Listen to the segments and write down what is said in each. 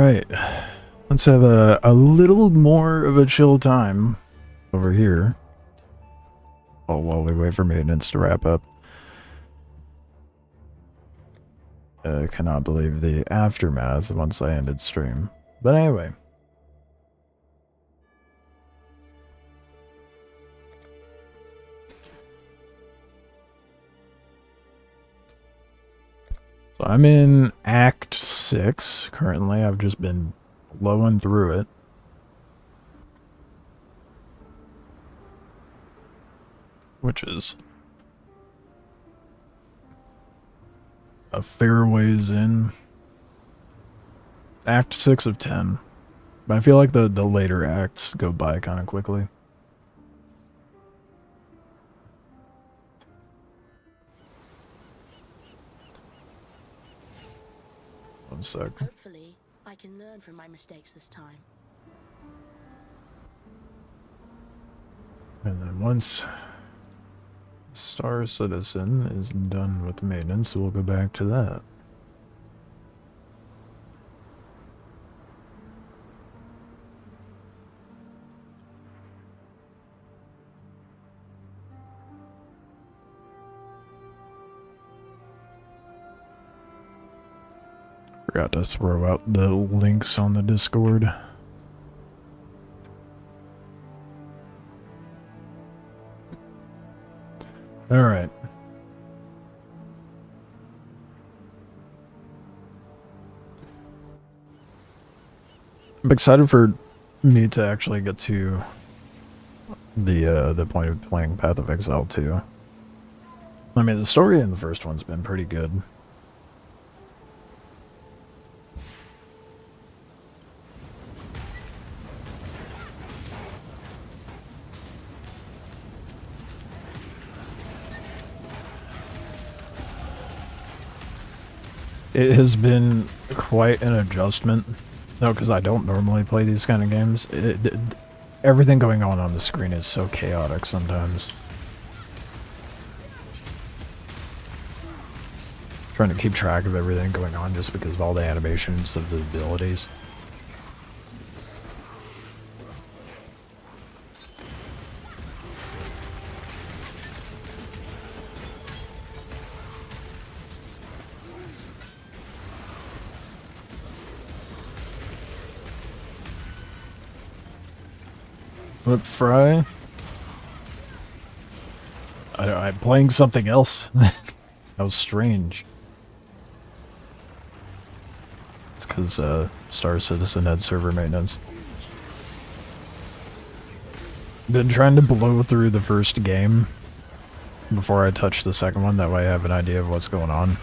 Alright, let's have a little more of a chill time over here. Oh, while we wait for maintenance to wrap up. I cannot believe the aftermath once I ended stream. But anyway. So I'm in Act 6 currently. I've just been blowing through it. Which is a fair ways in. Act 6 of 10. But I feel like the later acts go by kind of quickly. One sec. Hopefully, I can learn from my mistakes this time. And then once Star Citizen is done with maintenance, we'll go back to that. Forgot to throw out the links on the Discord. Alright. I'm excited for me to actually get to the point of playing Path of Exile 2. I mean, the story in the first one's been pretty good. It has been quite an adjustment. No, because I don't normally play these kind of games. Everything going on the screen is so chaotic sometimes. Trying to keep track of everything going on just because of all the animations of the abilities. What, Fry? I'm playing something else. That was strange. It's because Star Citizen had server maintenance. Been trying to blow through the first game before I touch the second one, that way I have an idea of what's going on.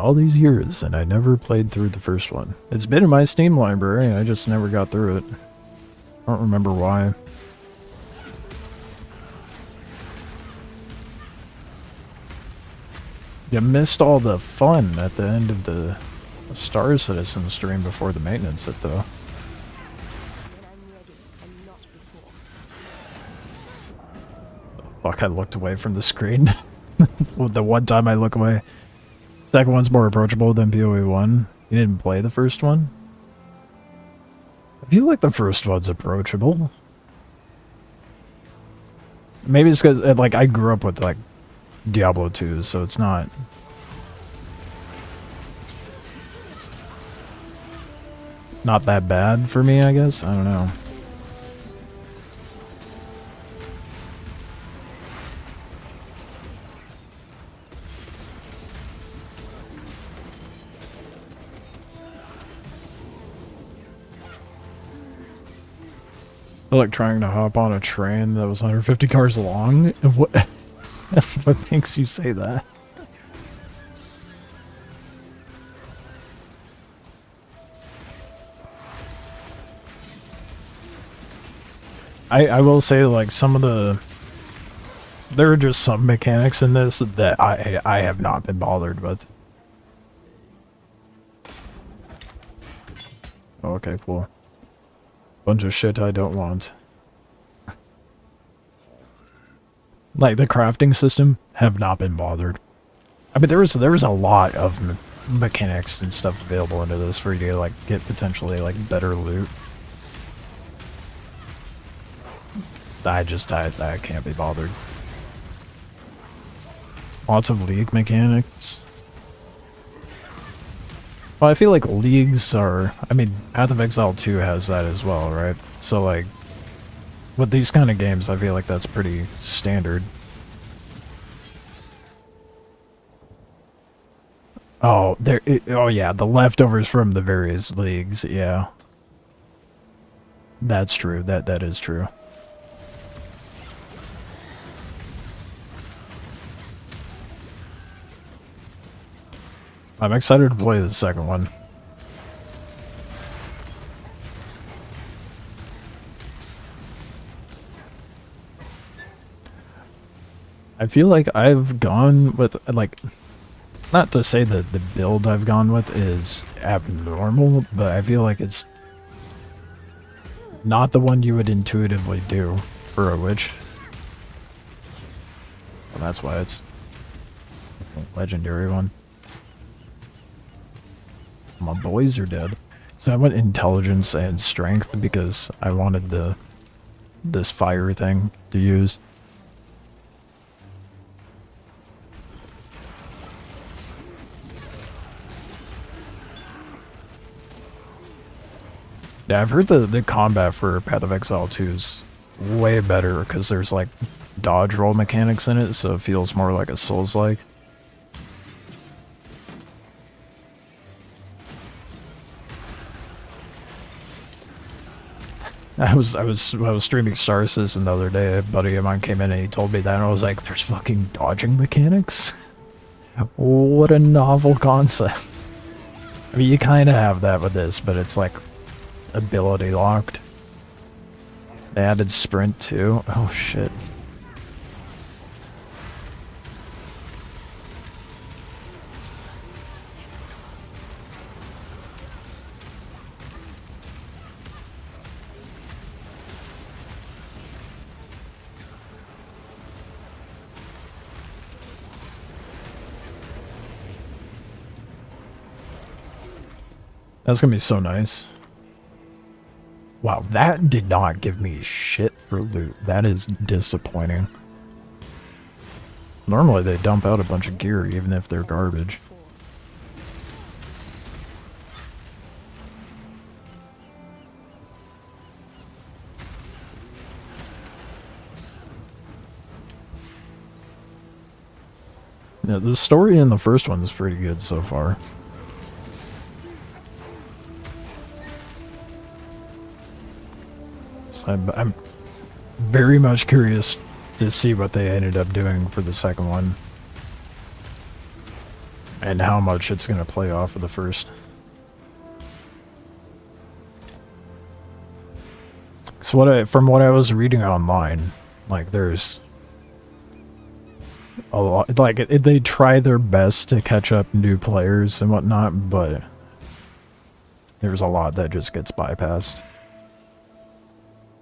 All these years, and I never played through the first one. It's been in my Steam library, I just never got through it. I don't remember why. You missed all the fun at the end of the Star Citizen stream before the maintenance hit, though. Fuck, I looked away from the screen. The one time I look away. Second one's more approachable than PoE 1. You didn't play the first one? I feel like the first one's approachable. Maybe it's because, like, I grew up with, like, Diablo 2, so it's not... not that bad for me, I guess? I don't know. Like trying to hop on a train that was 150 cars long? What? What makes you say that? I will say, like, some of the... there are just some mechanics in this that I have not been bothered with. Oh, okay, cool. Bunch of shit I don't want. Like, the crafting system, have not been bothered. I mean, there was a lot of mechanics and stuff available into this for you to, like, get potentially, like, better loot. I can't be bothered. Lots of league mechanics. Well, I feel like leagues are... I mean, Path of Exile 2 has that as well, right? So, like, with these kind of games, I feel like that's pretty standard. Oh, oh yeah, the leftovers from the various leagues, yeah. That's true, that is true. I'm excited to play the second one. I feel like I've gone with, like, not to say that the build I've gone with is abnormal, but I feel like it's not the one you would intuitively do for a witch. Well, that's why it's a legendary one. My boys are dead. So I went intelligence and strength because I wanted this fire thing to use. Yeah, I've heard the combat for Path of Exile 2 is way better because there's like dodge roll mechanics in it, so it feels more like a Souls-like. I was streaming Star Citizen the other day. A buddy of mine came in and he told me that, and I was like, "There's fucking dodging mechanics? What a novel concept!" I mean, you kind of have that with this, but it's like ability locked. They added sprint too. Oh shit. That's gonna be so nice. Wow, that did not give me shit for loot. That is disappointing. Normally they dump out a bunch of gear even if they're garbage. Yeah, the story in the first one is pretty good so far. So I'm very much curious to see what they ended up doing for the second one. And how much it's going to play off of the first. So from what I was reading online, like there's a lot, like they try their best to catch up new players and whatnot, but there's a lot that just gets bypassed.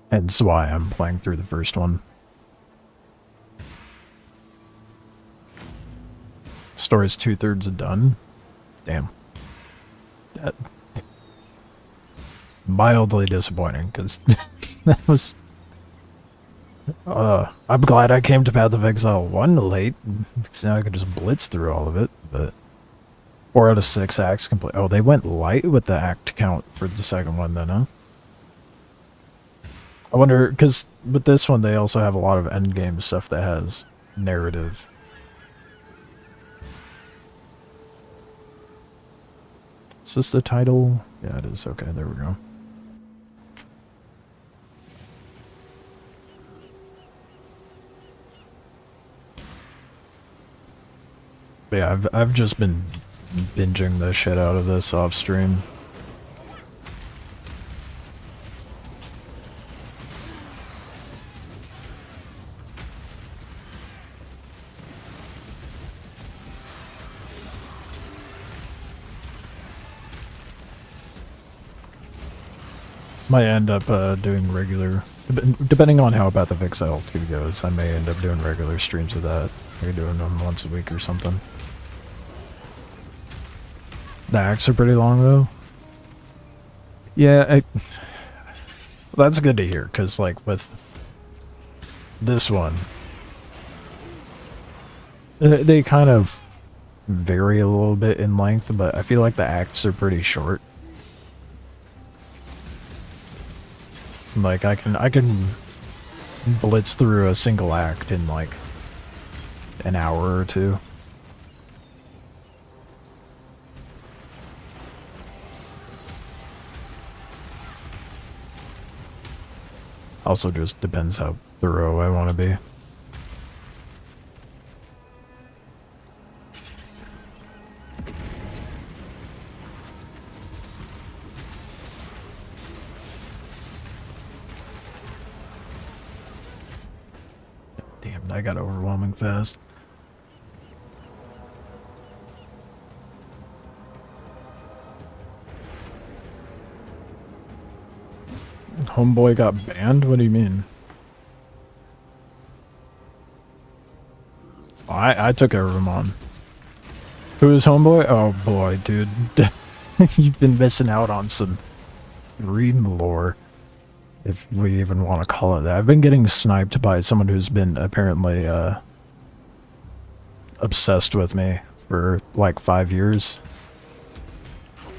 Hence why I'm playing through the first one. Story's 2/3 done. Damn. That mildly disappointing, because that was... I'm glad I came to Path of Exile 1 late, because now I can just blitz through all of it, but... 4 out of 6 acts complete. Oh, they went light with the act count for the second one then, huh? I wonder, because with this one they also have a lot of endgame stuff that has narrative. Is this the title? Yeah, it is. Okay, there we go. But yeah, I've just been binging the shit out of this off stream. Might end up doing regular, depending on how Path of Exile 2 goes, I may end up doing regular streams of that. Maybe doing them once a week or something. The acts are pretty long though. Yeah, that's good to hear, because like with this one, they kind of vary a little bit in length, but I feel like the acts are pretty short. Like I can blitz through a single act in like an hour or two. Also just depends how thorough I want to be. Damn, that got overwhelming fast. Homeboy got banned? What do you mean? Oh, I took care of him on. Who is Homeboy? Oh boy, dude. You've been missing out on some Dream lore. If we even want to call it that. I've been getting sniped by someone who's been apparently obsessed with me for like 5 years.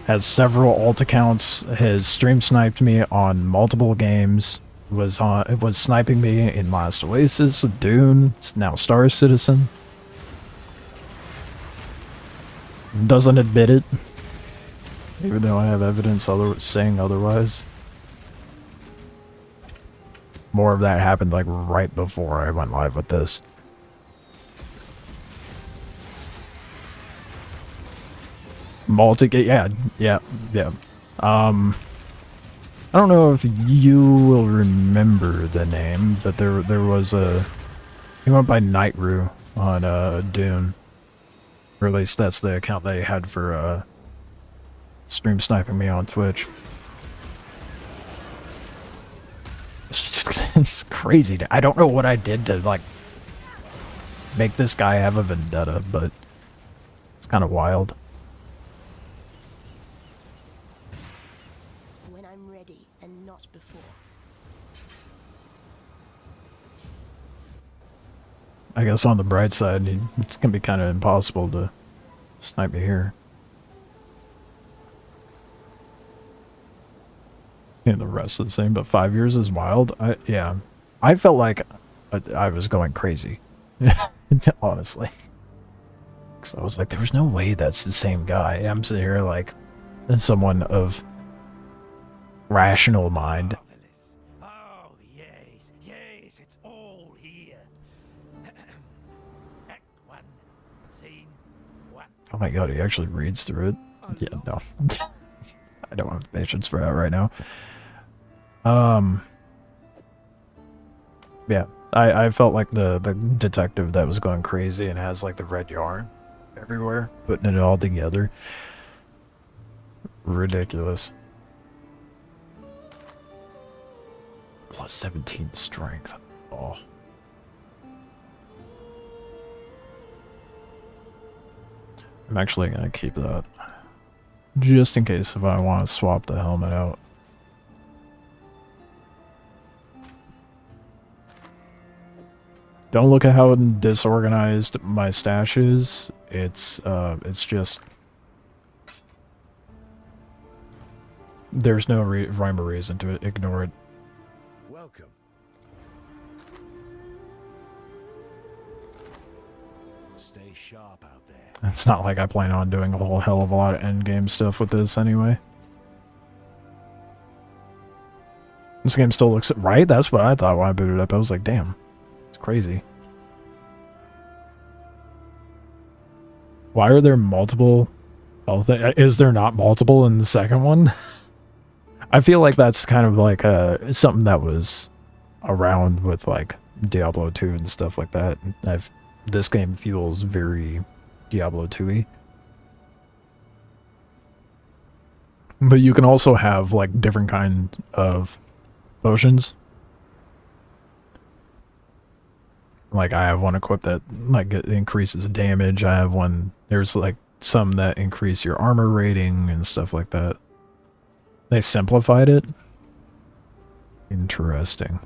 Has several alt accounts, has stream sniped me on multiple games, was sniping me in Last Oasis, Dune, now Star Citizen. Doesn't admit it, even though I have evidence saying otherwise. More of that happened like right before I went live with this. Yeah. I don't know if you will remember the name, but there was he went by Nightroo on Dune. Or at least that's the account they had for stream sniping me on Twitch. It's crazy. I don't know what I did to like make this guy have a vendetta, but it's kind of wild. When I'm ready and not before. I guess on the bright side, it's gonna be kind of impossible to snipe me here. And the rest is the same, but 5 years is wild. Yeah. I felt like I was going crazy. Honestly. Because I was like, there's no way that's the same guy. I'm sitting here like, someone of rational mind. Oh, yes, yes, it's all here. Act 1, scene 1. Oh my god, he actually reads through it. Yeah, no. I don't have the patience for that right now. Yeah, I felt like the detective that was going crazy and has like the red yarn everywhere, putting it all together. Ridiculous. Plus 17 strength. Oh. I'm actually gonna keep that. Just in case if I want to swap the helmet out. Don't look at how disorganized my stash is. It's just... There's no rhyme or reason to it. Ignore it. Welcome. Stay sharp out there. It's not like I plan on doing a whole hell of a lot of endgame stuff with this anyway. This game still looks... Right? That's what I thought when I booted up. I was like, damn. It's crazy. Why are there multiple health? Is there not multiple in the second one? I feel like that's kind of like something that was around with like Diablo 2 and stuff like that. This game feels very Diablo 2-y. But you can also have like different kind of potions. Like I have one equipped that like it increases damage. I have one, there's like some that increase your armor rating and stuff like that. They simplified it. Interesting.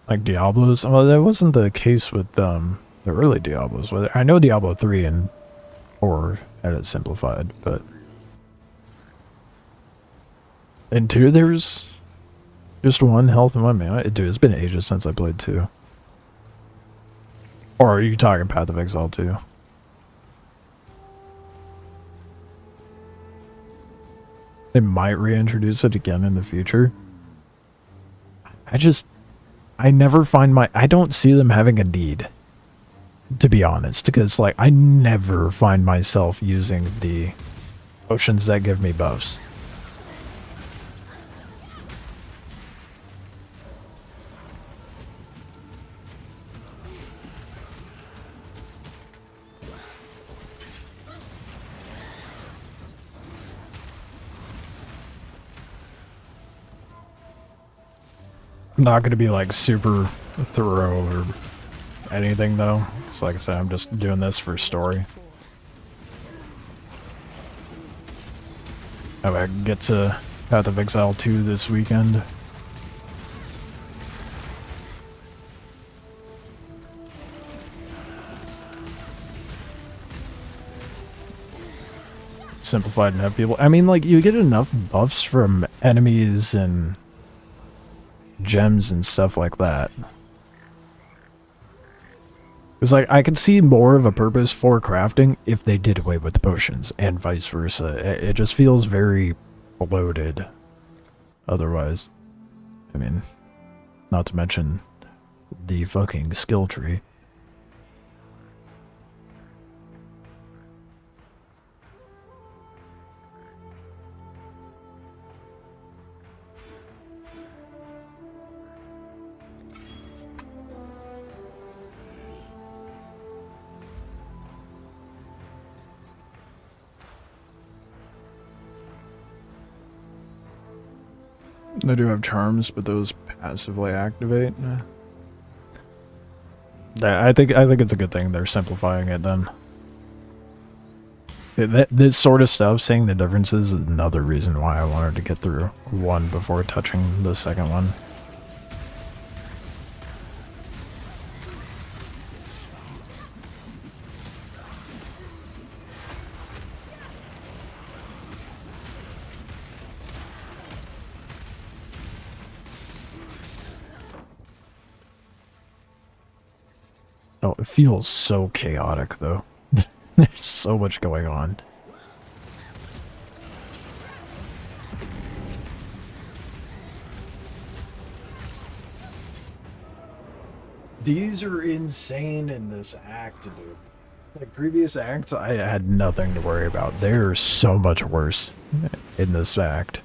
Like Diablos? Well, that wasn't the case with the early Diablos. I know Diablo 3 and 4 had it simplified, but in 2 there's just 1 health and 1 mana. Dude, it's been ages since I played 2. Or are you talking Path of Exile 2? They might reintroduce it again in the future. I never find I don't see them having a need, to be honest, because like I never find myself using the potions that give me buffs. I'm not going to be like super thorough or anything though. Because like I said, I'm just doing this for story. Oh, I can get to Path of Exile 2 this weekend. Simplified and have people. I mean, like, you get enough buffs from enemies and gems and stuff like that. It's like, I could see more of a purpose for crafting if they did away with the potions, and vice versa. It just feels very bloated otherwise. I mean, not to mention the fucking skill tree. They do have charms, but those passively activate. I think it's a good thing they're simplifying it then. This sort of stuff, seeing the differences, is another reason why I wanted to get through 1 before touching the second one. Oh, it feels so chaotic, though. There's so much going on. These are insane in this act, dude. Like, previous acts, I had nothing to worry about. They're so much worse in this act.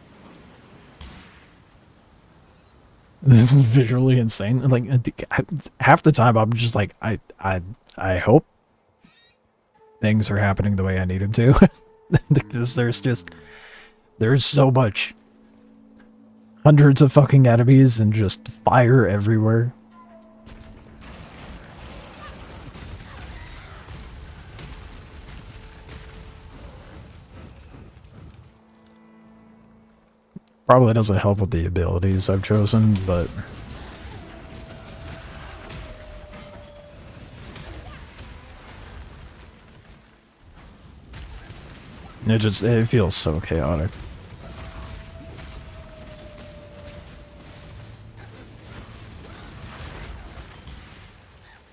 This is visually insane. Like, half the time I'm just like, I hope things are happening the way I need them to. Because there's so much. Hundreds of fucking enemies and just fire everywhere. Probably doesn't help with the abilities I've chosen, but it feels so chaotic.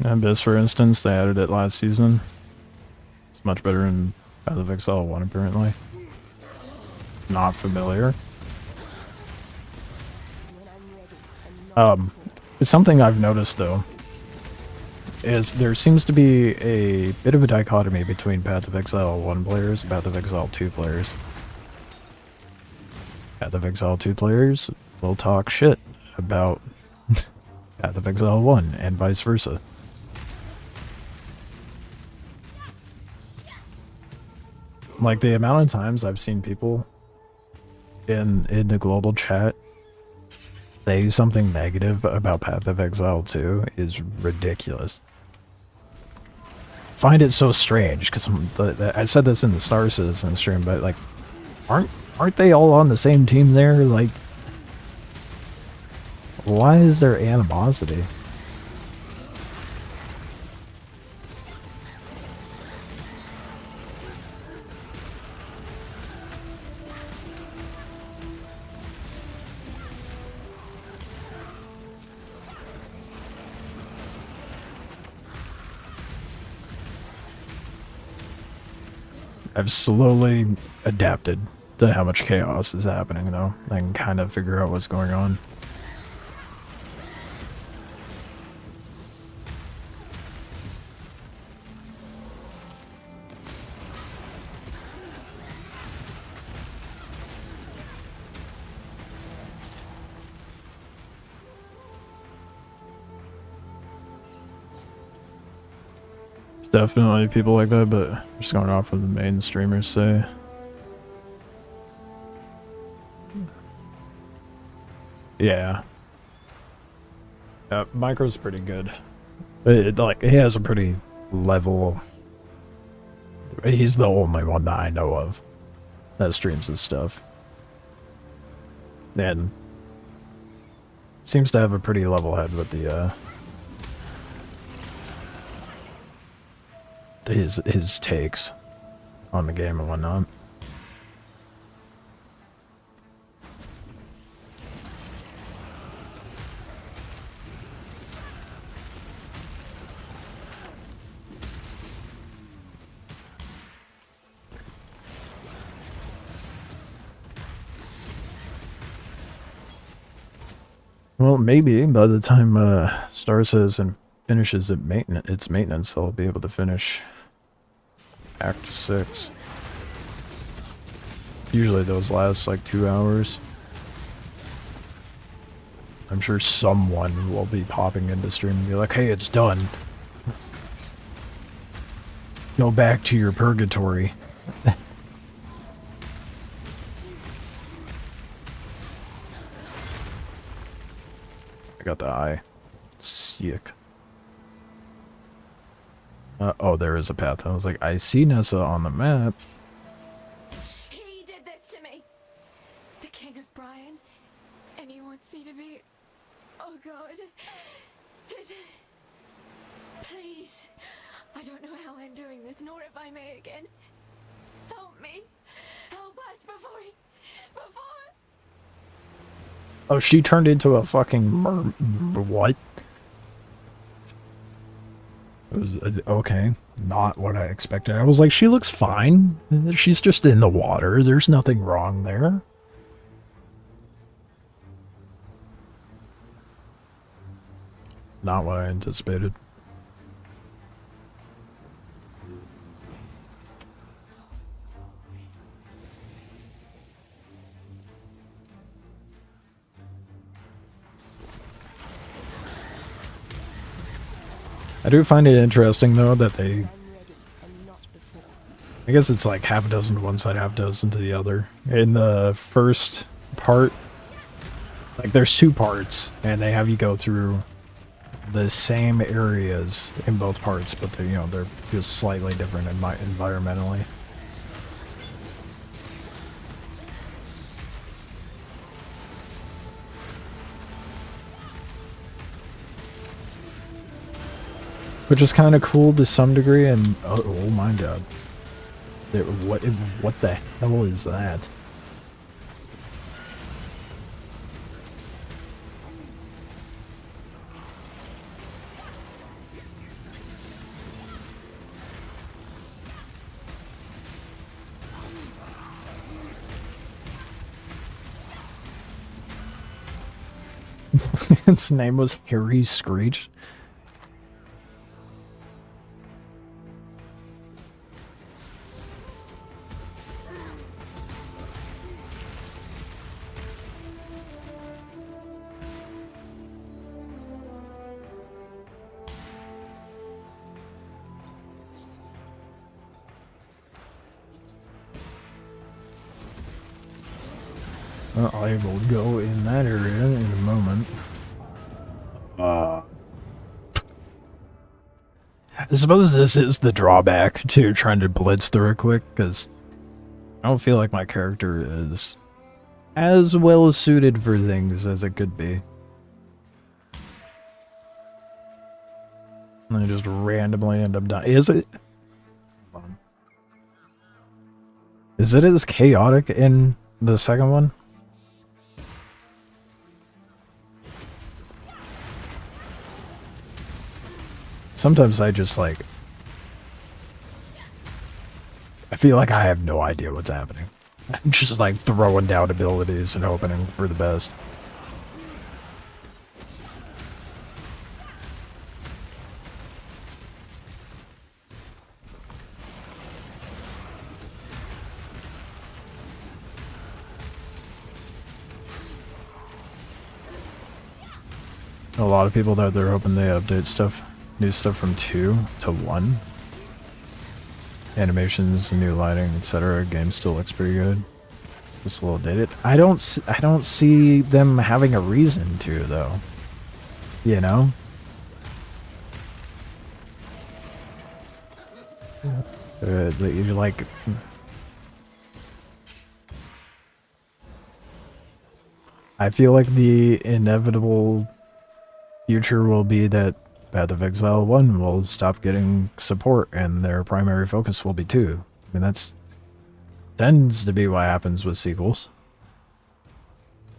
Abyss, for instance, they added it last season. It's much better in Path of Exile 1, apparently. Not familiar. Something I've noticed, though, is there seems to be a bit of a dichotomy between Path of Exile 1 players and Path of Exile 2 players. Path of Exile 2 players will talk shit about Path of Exile 1, and vice versa. Like, the amount of times I've seen people in the global chat say something negative about Path of Exile 2 is ridiculous. Find it so strange, because I said this in the Star Citizen stream, but like, aren't they all on the same team there? Like, why is there animosity? I've slowly adapted to how much chaos is happening, though. I can kind of figure out what's going on. Definitely people like that, but just going off what the main streamers say. Yeah. Micro's pretty good. Like, he has a pretty level... He's the only one that I know of that streams his stuff. And seems to have a pretty level head with the, his takes on the game and whatnot. Well, maybe by the time Star says and finishes its maintenance, I'll be able to finish Act 6. Usually those last like 2 hours. I'm sure someone will be popping into stream and be like, hey, it's done. Go back to your purgatory. I got the eye. Sick. Oh, there is a path. I was like, I see Nessa on the map. He did this to me. The King of Brian. And he wants me to be... Oh God. Please. I don't know how I'm doing this, nor if I may again. Help me. Help us before he... Before... Oh, she turned into a fucking what? It was okay, not what I expected. I was like, she looks fine. She's just in the water. There's nothing wrong there. Not what I anticipated. I do find it interesting, though, that they... I'm ready and not before. I guess it's like half a dozen to one side, half a dozen to the other. In the first part, like, there's 2 parts, and they have you go through the same areas in both parts, but they, you know, they're just slightly different environmentally. Which is kind of cool to some degree, and oh my god, what the hell is that? Its name was Harry Screech. I will go in that area in a moment. I suppose this is the drawback to trying to blitz through it quick, because I don't feel like my character is as well suited for things as it could be. And I just randomly end up dying. Is it? Is it as chaotic in the second one? Sometimes I just like... I feel like I have no idea what's happening. I'm just like throwing down abilities and hoping for the best. A lot of people that they're hoping they update stuff, new stuff from 2 to 1. Animations, new lighting, etc. Game still looks pretty good. Just a little dated. I don't see them having a reason to though. You know? You're like. I feel like the inevitable future will be that Path of Exile 1 will stop getting support and their primary focus will be 2. I mean, that's tends to be what happens with sequels.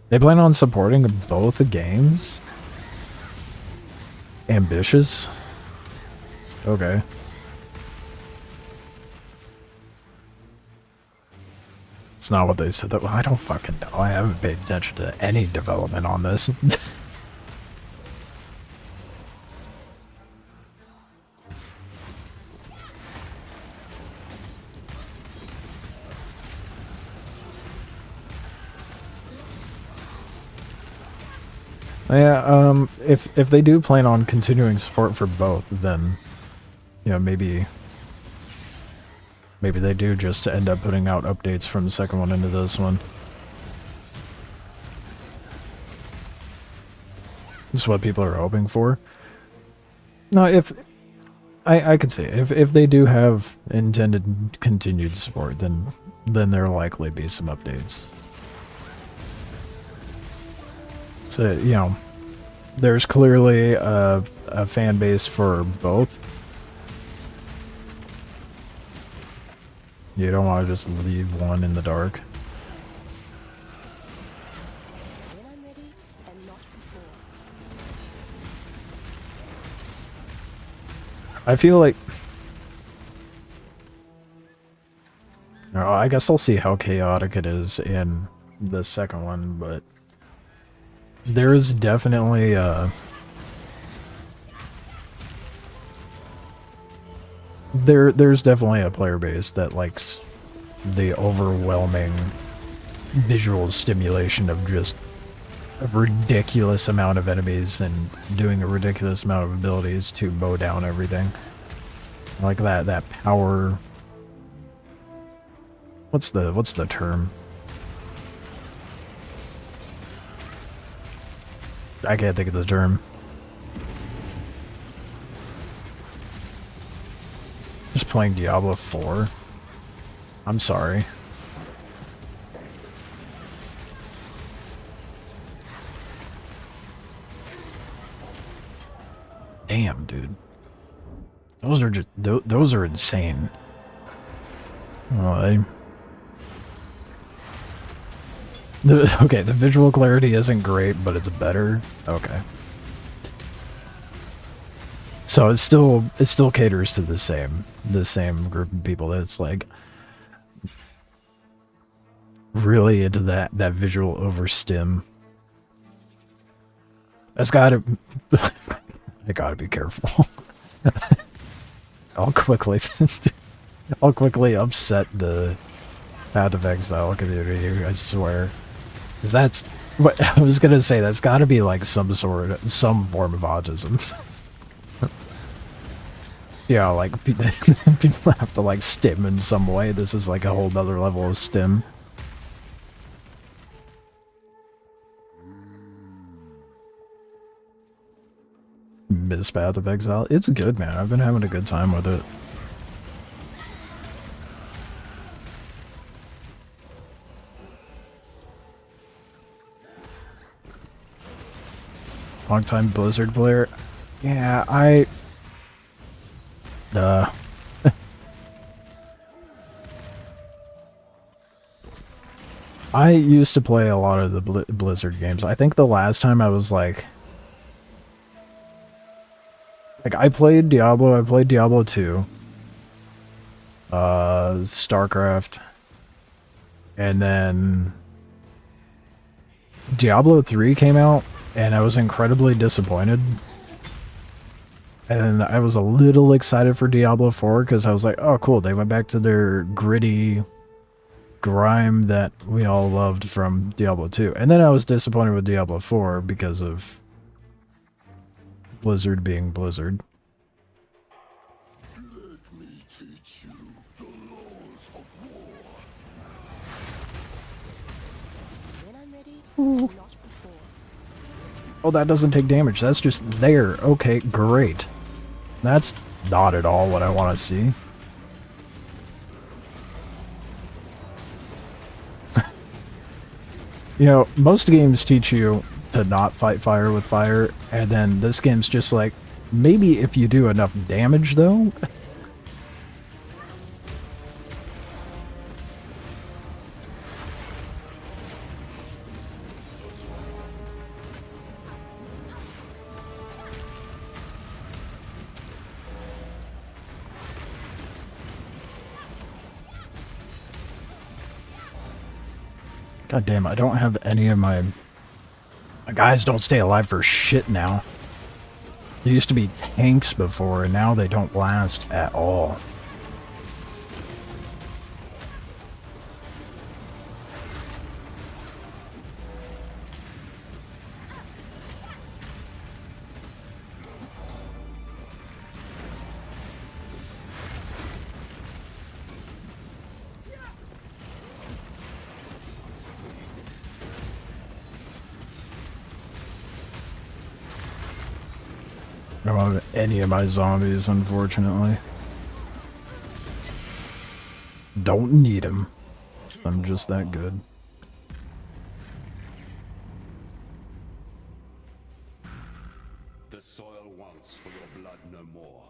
They plan on supporting both the games? Ambitious? Okay. It's not what they said. Well, I don't fucking know. I haven't paid attention to any development on this. Yeah, if they do plan on continuing support for both, then, you know, maybe they do just end up putting out updates from the second one into this one. This is what people are hoping for. No, if I could say if they do have intended continued support, then there'll likely be some updates. So, you know, there's clearly a fan base for both. You don't want to just leave one in the dark. When I'm ready and not before. I feel like... I guess I'll see how chaotic it is in the second one, but... There's definitely there's definitely a player base that likes the overwhelming visual stimulation of just a ridiculous amount of enemies and doing a ridiculous amount of abilities to mow down everything. Like that power. What's the term? I can't think of the term. Just playing Diablo 4? I'm sorry. Damn, dude. Those are just... those are insane. Oh, okay, the visual clarity isn't great, but it's better. Okay. So it still caters to the same group of people that's like really into that visual overstim. That's gotta I gotta be careful. I'll quickly upset the Path of Exile community, I swear. Because that's what I was gonna say, that's gotta be like some form of autism. Yeah, like people have to like stim in some way. This is like a whole other level of stim. miss Path of Exile. It's good, man. I've been having a good time with it. Long-time Blizzard player. Yeah, I used to play a lot of the Blizzard games. I think the last time I was like I played Diablo, I played Diablo 2, StarCraft, and then Diablo 3 came out, and I was incredibly disappointed. And I was a little excited for Diablo 4, because I was like, oh cool, they went back to their gritty grime that we all loved from Diablo 2. And then I was disappointed with Diablo 4 because of Blizzard being Blizzard. Let me teach you the laws of war. When I'm ready, not before. Oh, that doesn't take damage. That's just there. Okay, great. That's not at all what I want to see. You know, most games teach you to not fight fire with fire, and then this game's just like, maybe if you do enough damage, though? God damn, I don't have any of my guys don't stay alive for shit now. There used to be tanks before, and now they don't last at all. I don't have any of my zombies, unfortunately. Don't need them. I'm just that good. The soil wants for your blood no more.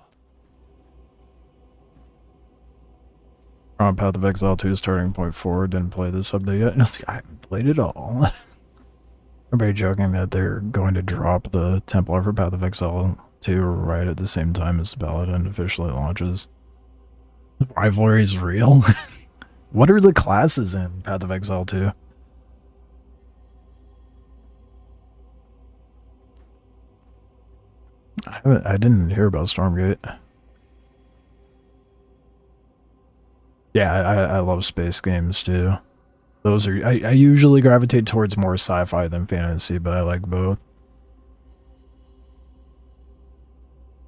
On Path of Exile 2 starting point 4. Didn't play this update yet. I haven't played it all. Everybody joking that they're going to drop the Templar for Path of Exile 2 right at the same time as Paladin officially launches. Rivalry is real? What are the classes in Path of Exile 2? I didn't hear about Stormgate. Yeah, I love space games too. Those are I usually gravitate towards more sci-fi than fantasy, but I like both.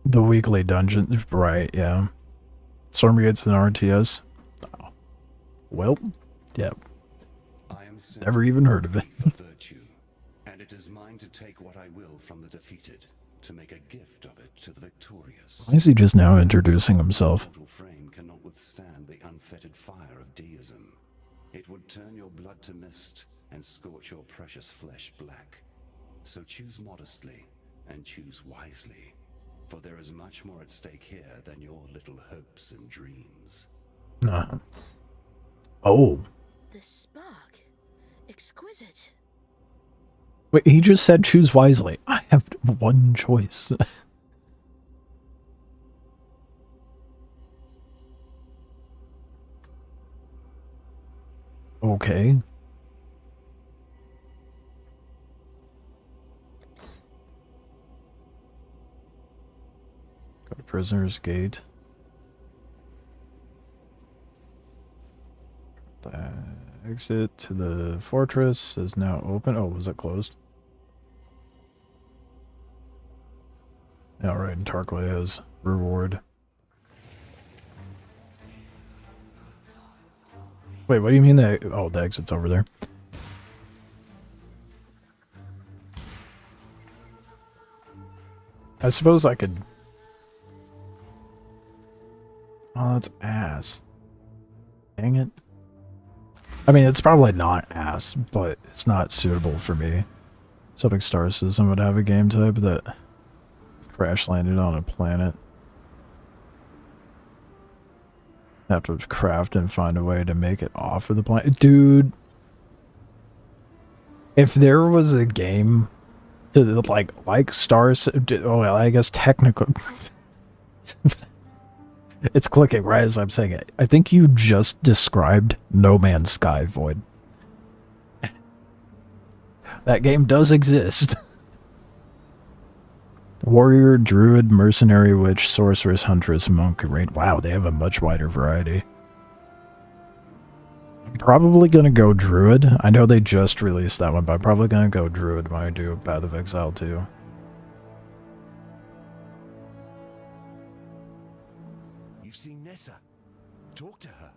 The weekly dungeon, right? Yeah. Stormgate's an RTS. Oh. Well, yeah. I am sent Never even heard of it. for virtue, and it is mine to take what I will from the defeated, to make a gift of it to the victorious. Why is he just now introducing himself? Mortal frame cannot withstand the unfettered fire of deism. It would turn your blood to mist and scorch your precious flesh black. So choose modestly and choose wisely, for there is much more at stake here than your little hopes and dreams. Oh. The spark. Exquisite. Wait, he just said choose wisely. I have one choice. Okay. Got a prisoner's gate. The exit to the fortress is now open. Oh, was it closed? Alright, and Tarkley has reward. Wait, what do you mean that? Oh, the exit's over there. I suppose I could... Oh, that's ass. Dang it. I mean, it's probably not ass, but it's not suitable for me. Something Star System would have a game type that crash landed on a planet. Have to craft and find a way to make it off of the planet. Dude, if there was a game to like Stars, oh well, I guess technically it's clicking right as I'm saying it. I think you just described No Man's Sky, Void. That game does exist. Warrior, Druid, Mercenary, Witch, Sorceress, Huntress, Monk, Raid. Wow, they have a much wider variety. I'm probably gonna go Druid. I know they just released that one, but I'm probably gonna go Druid when I do Path of Exile 2. You've seen Nessa. Talk to her.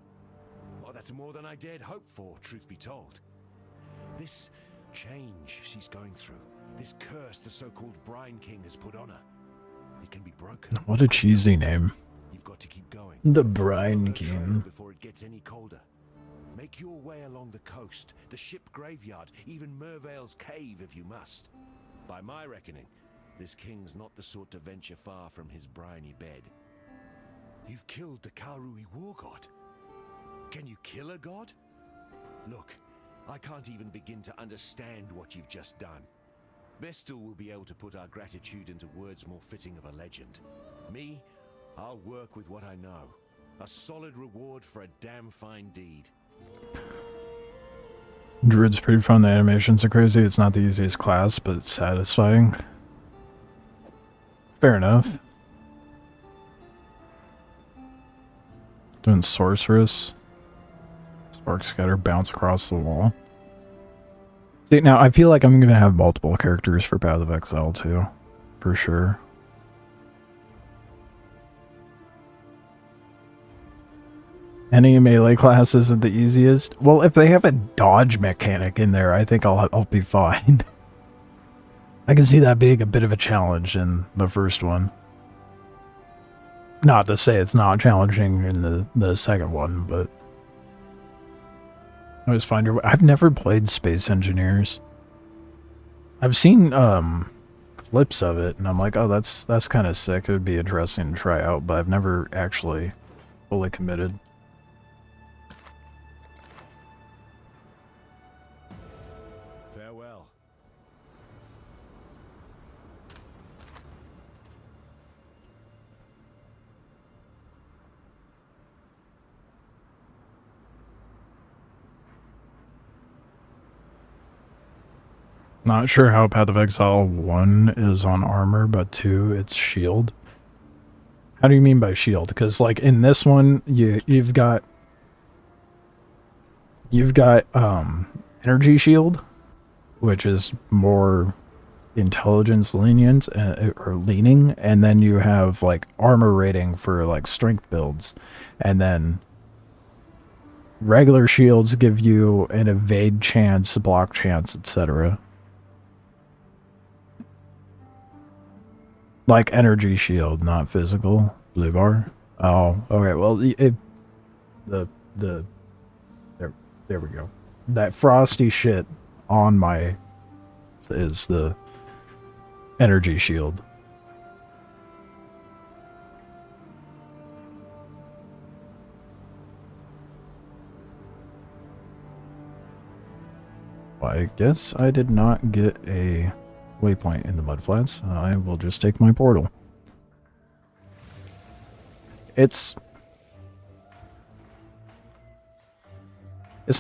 Well, that's more than I dared hope for, truth be told. This change she's going through, this curse the so-called Brine King has put on her, it can be broken. What a cheesy name. You've got to keep going. The Brine King. Before it gets any colder. Make your way along the coast, the ship graveyard, even Mervale's cave if you must. By my reckoning, this king's not the sort to venture far from his briny bed. You've killed the Kalrui war god. Can you kill a god? Look, I can't even begin to understand what you've just done. Vestal will be able to put our gratitude into words more fitting of a legend. Me, I'll work with what I know. A solid reward for a damn fine deed. Druid's pretty fun. The animations are crazy. It's not the easiest class, but it's satisfying. Fair enough. Doing Sorceress. Spark Scatter, bounce across the wall. See, now I feel like I'm going to have multiple characters for Path of Exile too. For sure. Any melee class isn't the easiest. Well, if they have a dodge mechanic in there, I think I'll be fine. I can see that being a bit of a challenge in the first one. Not to say it's not challenging in the second one, but always find your way. I've never played Space Engineers. I've seen clips of it, and I'm like, oh, that's kind of sick. It would be interesting to try out, but I've never actually fully committed. Farewell. Not sure how Path of Exile 1 is on armor, but 2, it's shield. How do you mean by shield? Because like in this one, you've got energy shield, which is more intelligence lenient or leaning, and then you have like armor rating for like strength builds, and then regular shields give you an evade chance, block chance, etc. Like energy shield, not physical. Blue bar. Oh, okay. Well, there we go. That frosty shit on my is the energy shield. Well, I guess I did not get a waypoint in the mudflats. I will just take my portal. It's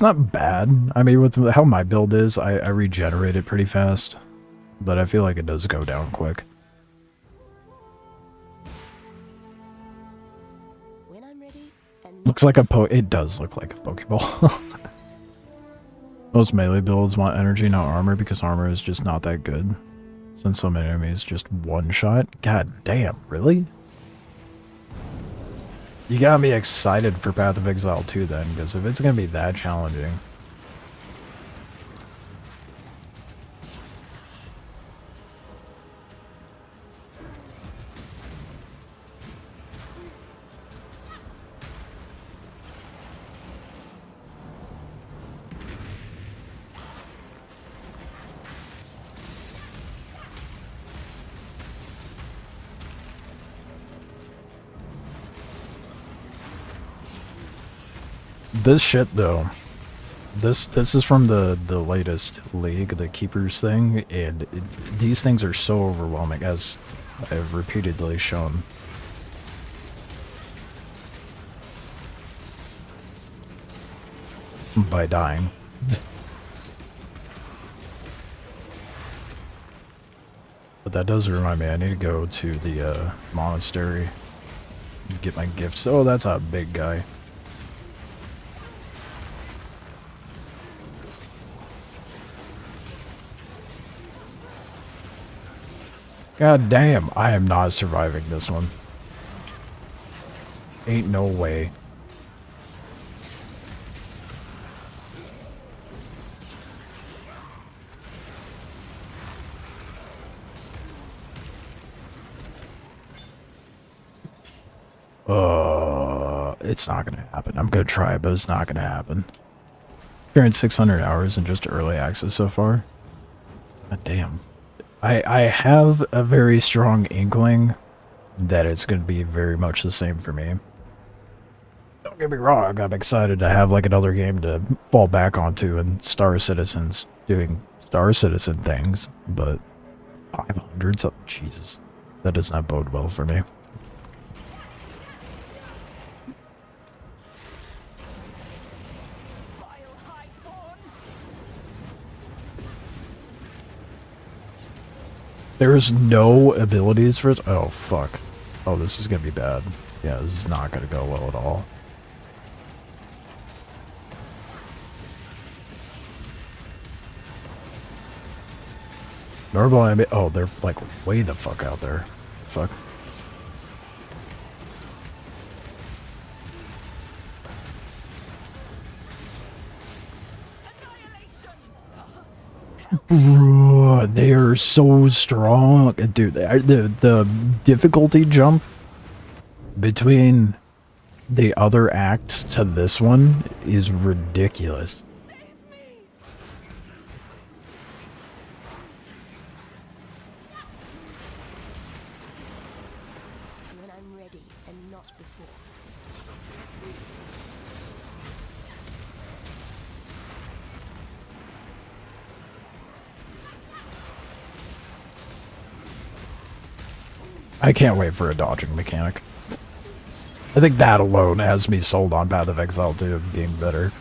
not bad. I mean, with how my build is, I regenerate it pretty fast, but I feel like it does go down quick. When I'm ready, and Looks like it does look like a Pokeball. Most melee builds want energy, not armor, because armor is just not that good. Since so many enemies just one shot. God damn, really? You got me excited for Path of Exile 2 then, because if it's gonna be that challenging. This shit though. This is from the latest league, the keepers thing, and these things are so overwhelming, as I've repeatedly shown. By dying. But that does remind me, I need to go to the monastery and get my gifts. Oh, that's a big guy. God damn, I am not surviving this one. Ain't no way. It's not gonna happen. I'm gonna try, but it's not gonna happen. Carrying 600 hours in just early access so far. God damn. I have a very strong inkling that it's gonna be very much the same for me. Don't get me wrong, I'm excited to have like another game to fall back onto and Star Citizens doing Star Citizen things, but 500 something, Jesus. That does not bode well for me. There's no abilities for it. Oh, fuck. Oh, this is gonna be bad. Yeah, this is not gonna go well at all. Normally, oh, they're like way the fuck out there. Fuck. Bro, they are so strong, dude. The difficulty jump between the other acts to this one is ridiculous. When I'm ready and not before. I can't wait for a dodging mechanic. I think that alone has me sold on Path of Exile 2 being better.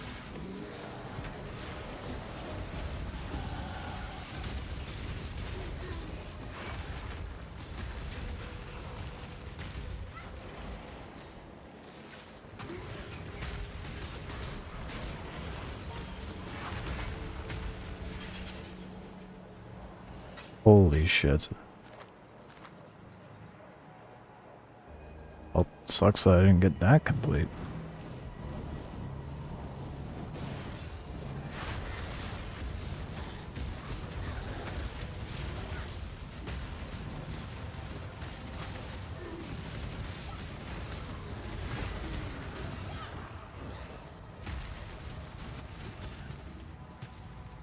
Holy shit. Well, sucks that I didn't get that complete.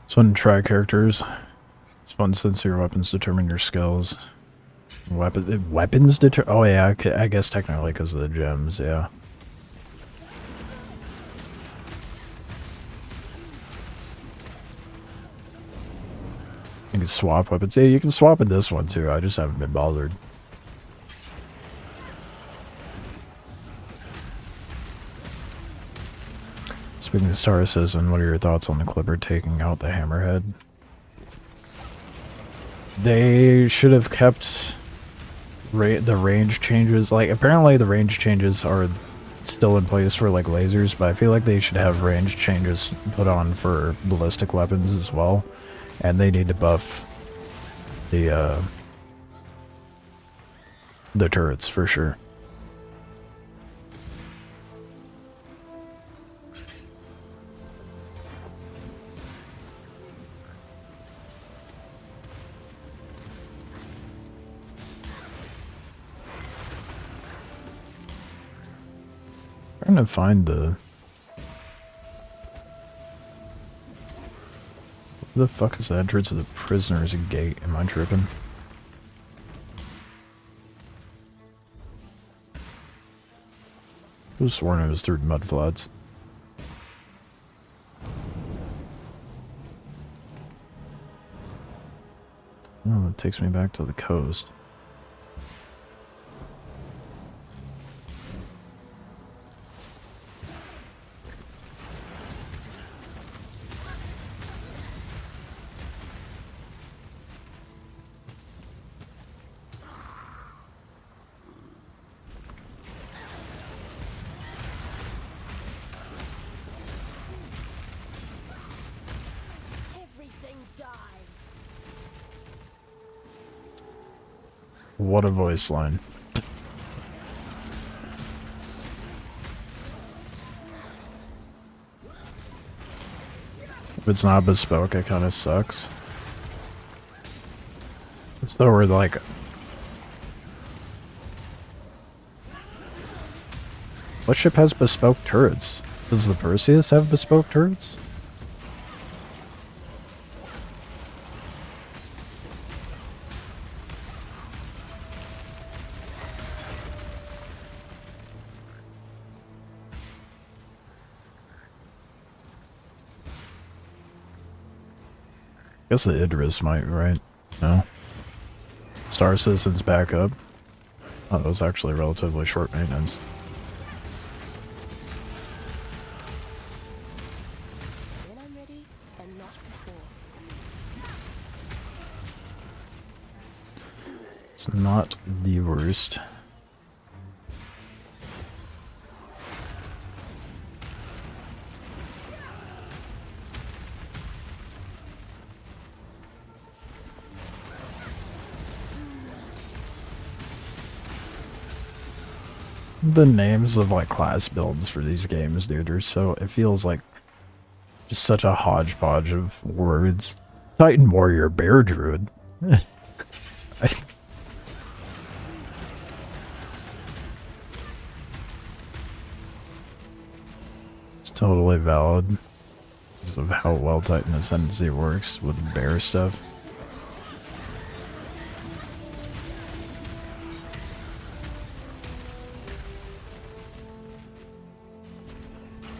It's fun to try characters. It's fun since your weapons determine your skills. Weapons deter? Oh yeah, I guess technically because of the gems, yeah. You can swap weapons. Yeah, you can swap in this one too. I just haven't been bothered. Speaking of Star Citizen, what are your thoughts on the Clipper taking out the Hammerhead? They should have kept the range changes. Like, apparently the range changes are still in place for, like, lasers, but I feel like they should have range changes put on for ballistic weapons as well. And they need to buff the turrets, for sure. Trying to find the... Where the fuck is the entrance of the prisoners gate? Am I tripping? I was sworn it was through mud floods. Oh, it takes me back to the coast. Everything dies. What a voice line. If it's not bespoke, it kind of sucks. So we're like... What ship has bespoke turrets? Does the Perseus have bespoke turrets? I guess the Idris might, right? No. Star Citizen's back up. Oh, that was actually relatively short maintenance. When I'm ready, and not before. It's not the worst. The names of like class builds for these games, dude, are so... It feels like just such a hodgepodge of words. Titan Warrior Bear Druid. It's totally valid because of how well Titan Ascendancy works with bear stuff.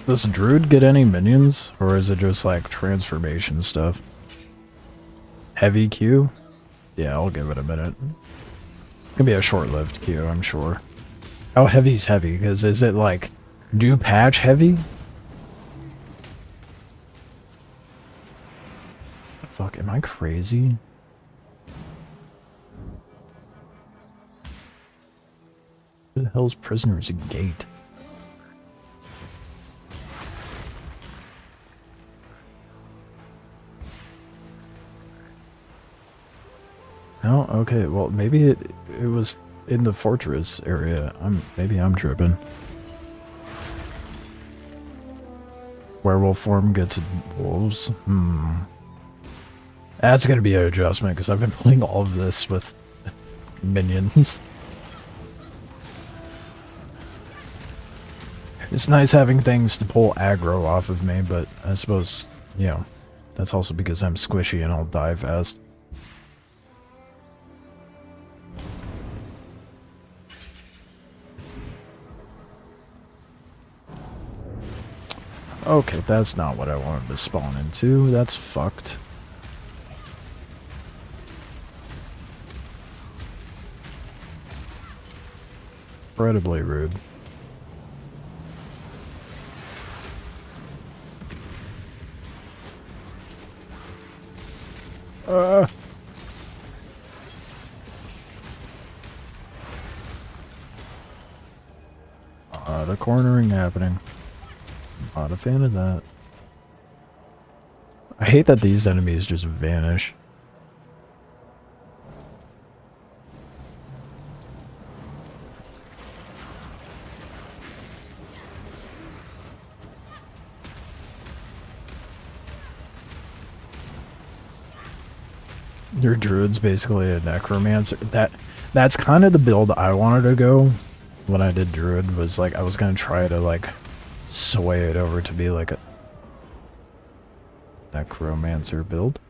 Does Druid get any minions, or is it just like transformation stuff? Heavy Q? Yeah, I'll give it a minute. It's gonna be a short-lived Q, I'm sure. How heavy's heavy? Because is it like new patch heavy? Fuck, am I crazy? Who the hell's Prisoner's Gate? Oh, okay, well maybe it was in the fortress area. Maybe I'm tripping. Werewolf form gets wolves? That's gonna be an adjustment, because I've been playing all of this with minions. It's nice having things to pull aggro off of me, but I suppose, you know, that's also because I'm squishy and I'll die fast. Okay, that's not what I wanted to spawn into. That's fucked. Incredibly rude. Lot of cornering happening. Not a fan of that. I hate that these enemies just vanish. Your druid's basically a necromancer. That's kind of the build I wanted to go when I did druid, was like I was gonna try to like sway it over to be like a necromancer build.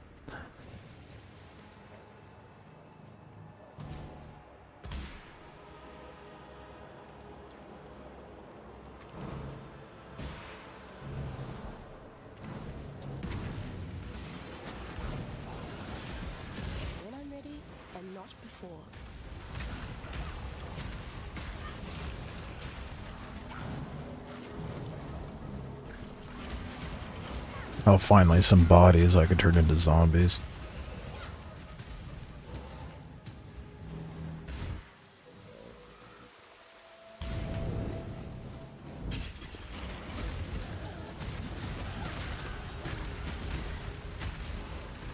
When I'm ready, before. Oh, finally some bodies I could turn into zombies.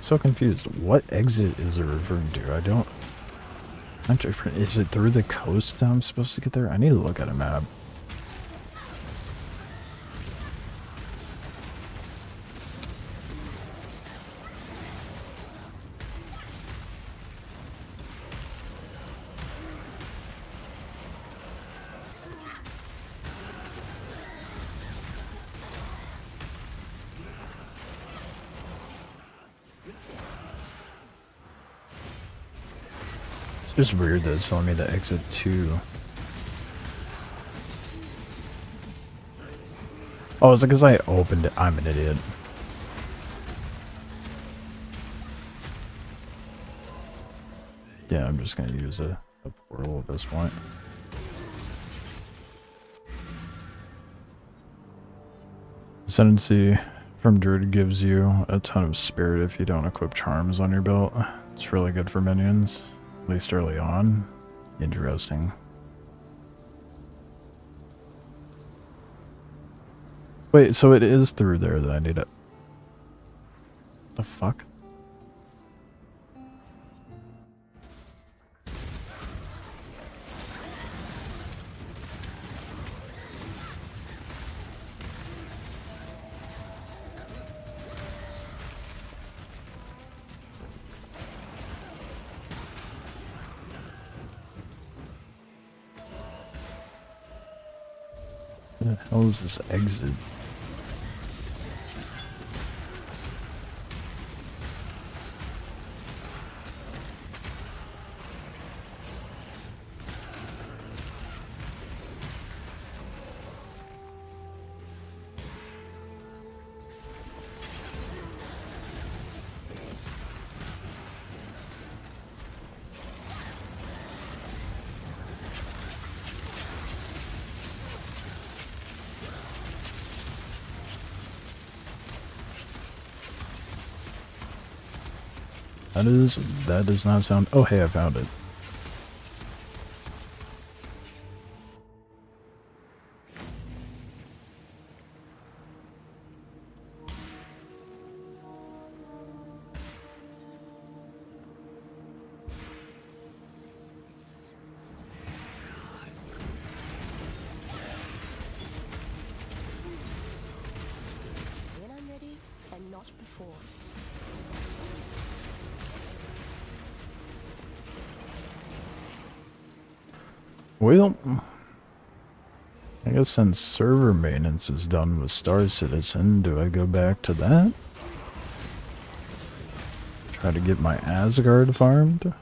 So confused. What exit is it referring to? I don't... Is it through the coast that I'm supposed to get there? I need to look at a map. It's just weird that it's telling me the exit 2. Oh, is it because I opened it? I'm an idiot. Yeah, I'm just gonna use a portal at this point. Ascendancy from Druid gives you a ton of spirit if you don't equip charms on your belt. It's really good for minions, at least early on. Interesting. Wait, so it is through there that I need it. The fuck? What the hell is this exit? That does not sound... Oh, hey, I found it. When I'm ready, and not before. Well, I guess since server maintenance is done with Star Citizen, do I go back to that? Try to get my Asgard farmed?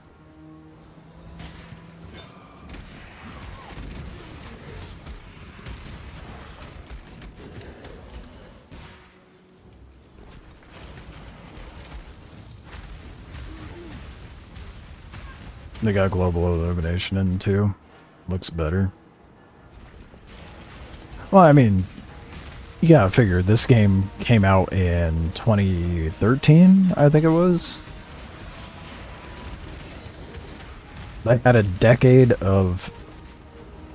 They got global illumination in too. Looks better. Well, I mean, you gotta figure this game came out in 2013, I think it was. They had a decade of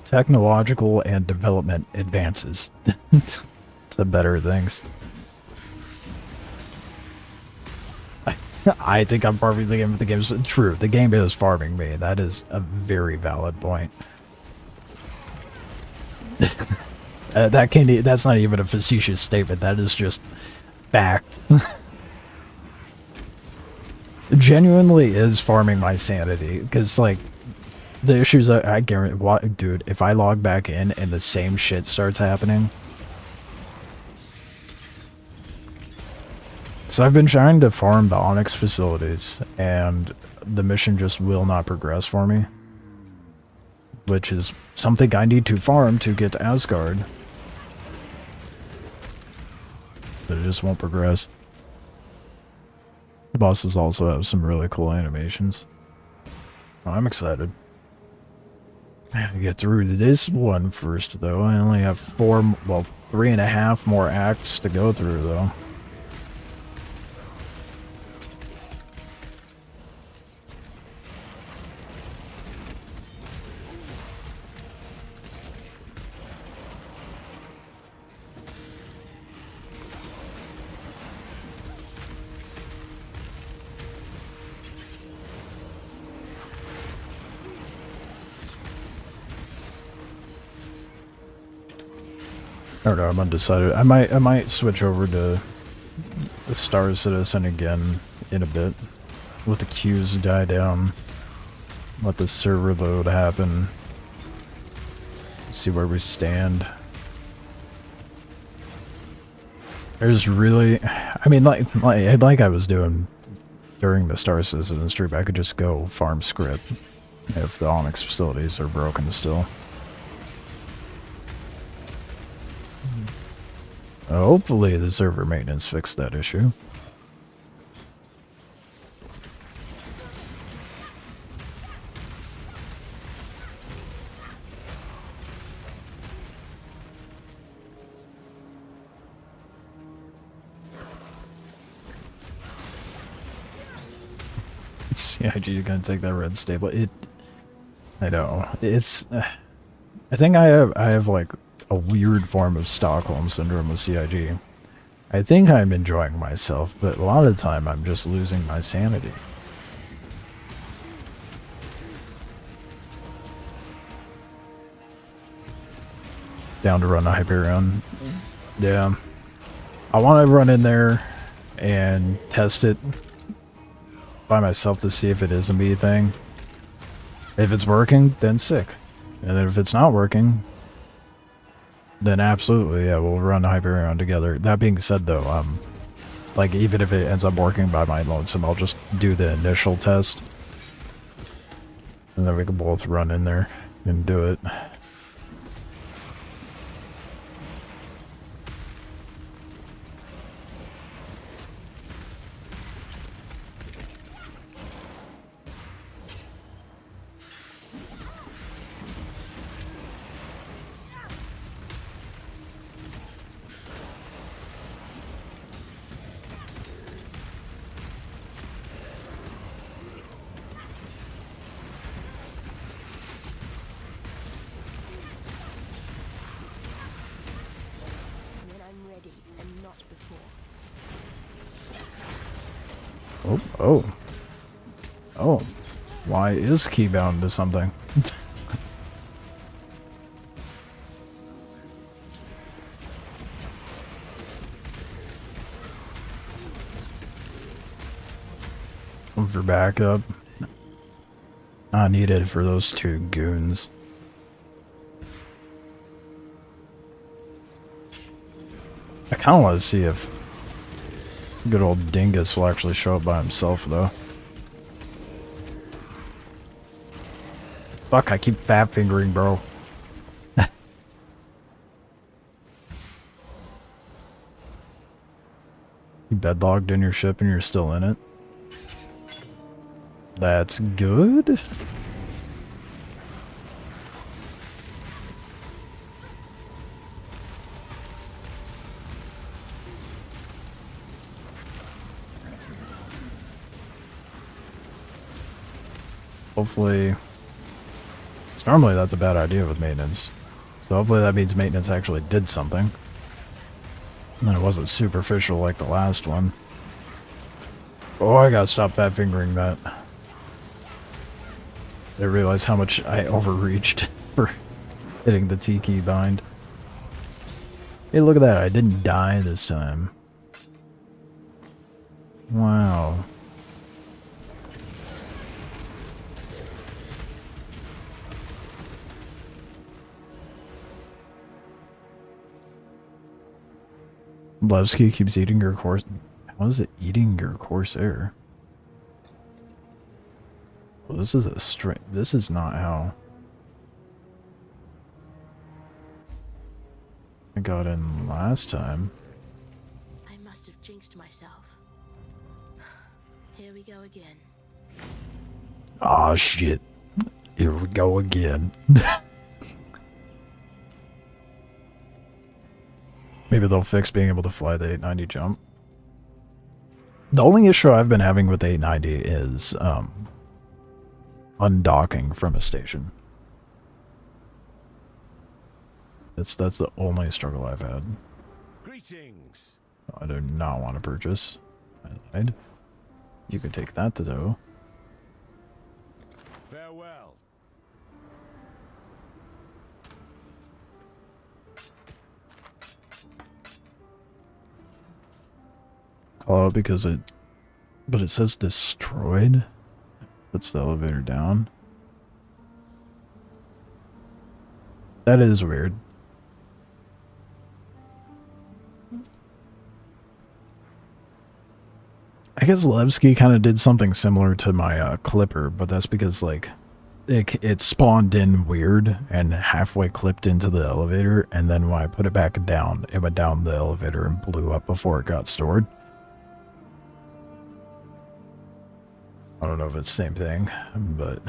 technological and development advances to better things. I think I'm farming the game, but the game's true. The game is farming me. That is a very valid point. That's not even a facetious statement. That is just fact. Genuinely is farming my sanity, because like the issues I guarantee, dude, if I log back in and the same shit starts happening. So I've been trying to farm the Onyx facilities, and the mission just will not progress for me. Which is something I need to farm to get to Asgard. But it just won't progress. The bosses also have some really cool animations. I'm excited. I gotta get through this one first, though. I only have 3.5 more acts to go through, though. I don't know, I'm undecided. I might switch over to the Star Citizen again in a bit. Let the queues die down. Let the server load happen. See where we stand. There's really, I mean, like I was doing during the Star Citizen stream, I could just go farm script if the Onyx facilities are broken still. Hopefully the server maintenance fixed that issue. CIG, you're gonna take that red stable. I know. It's, I think I have like a weird form of Stockholm Syndrome with CIG. I think I'm enjoying myself, but a lot of the time I'm just losing my sanity. Down to run a Hyperion. Yeah. I want to run in there and test it by myself to see if it is a me thing. If it's working, then sick. And then if it's not working, then absolutely, yeah, we'll run Hyperion together. That being said, though, like, even if it ends up working by my lonesome, I'll just do the initial test. And then we can both run in there and do it. When I'm ready and not before. Oh. Why is keybound to something? For backup. I need it for those two goons. I kind of want to see if good old Dingus will actually show up by himself, though. Fuck, I keep fat fingering, bro. You bedlogged in your ship and you're still in it? That's good. Hopefully, normally that's a bad idea with maintenance. So hopefully that means maintenance actually did something. And it wasn't superficial like the last one. Oh, I gotta stop fat fingering that. I realized how much I overreached for hitting the T key bind. Hey, look at that. I didn't die this time. Wow. Levski keeps eating your course. How is it eating your Corsair? Well, this is a straight. This is not how I got in last time. I must have jinxed myself. Here we go again. Ah, shit. Here we go again. Maybe they'll fix being able to fly the 890 jump. The only issue I've been having with 890 is undocking from a station. That's the only struggle I've had. Greetings. I do not want to purchase. I lied. You could take that though. Farewell. Call out because but it says destroyed. Puts the elevator down. That is weird. I guess Levski kind of did something similar to my clipper, but that's because like it spawned in weird and halfway clipped into the elevator, and then when I put it back down, it went down the elevator and blew up before it got stored. I don't know if it's the same thing, but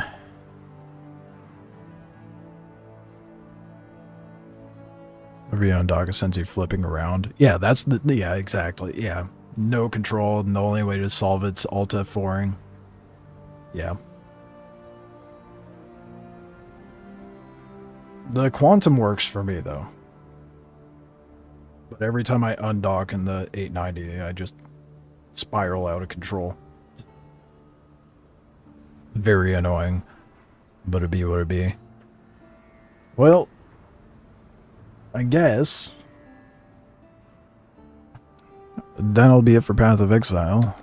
every undock is sends you flipping around. Yeah, that's yeah, exactly. Yeah. No control, and the only way to solve it's Alt F4ing. Yeah. The quantum works for me though. But every time I undock in the 890, I just spiral out of control. Very annoying. But it'd be what it'd be. Well, I guess that'll be it for Path of Exile.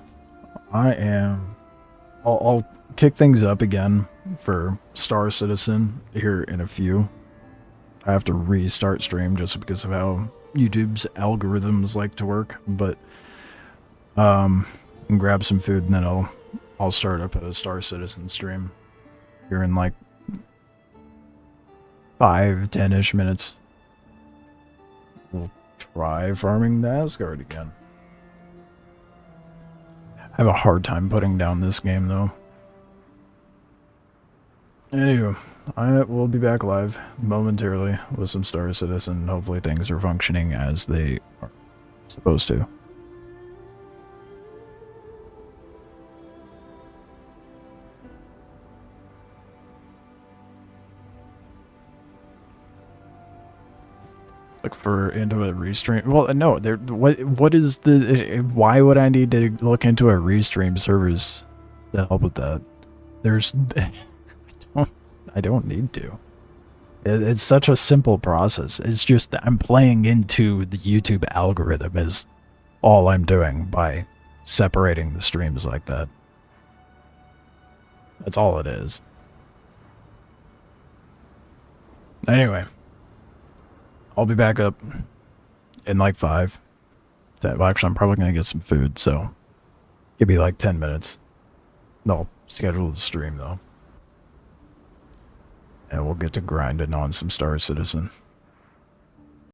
I'll kick things up again for Star Citizen here in a few. I have to restart stream just because of how YouTube's algorithms like to work, but and grab some food and then I'll start up a Star Citizen stream here in like 5-10-ish minutes. We'll try farming the Asgard again. I have a hard time putting down this game though. Anywho, I will be back live momentarily with some Star Citizen. Hopefully things are functioning as they are supposed to. Look for into a restream. Well, no, there. What is the? Why would I need to look into a restream servers to help with that? There's, I don't need to. It's such a simple process. It's just I'm playing into the YouTube algorithm is all I'm doing by separating the streams like that. That's all it is. Anyway. I'll be back up in like 5. Well, actually, I'm probably going to get some food, so give me like 10 minutes. I'll schedule the stream, though. And we'll get to grinding on some Star Citizen.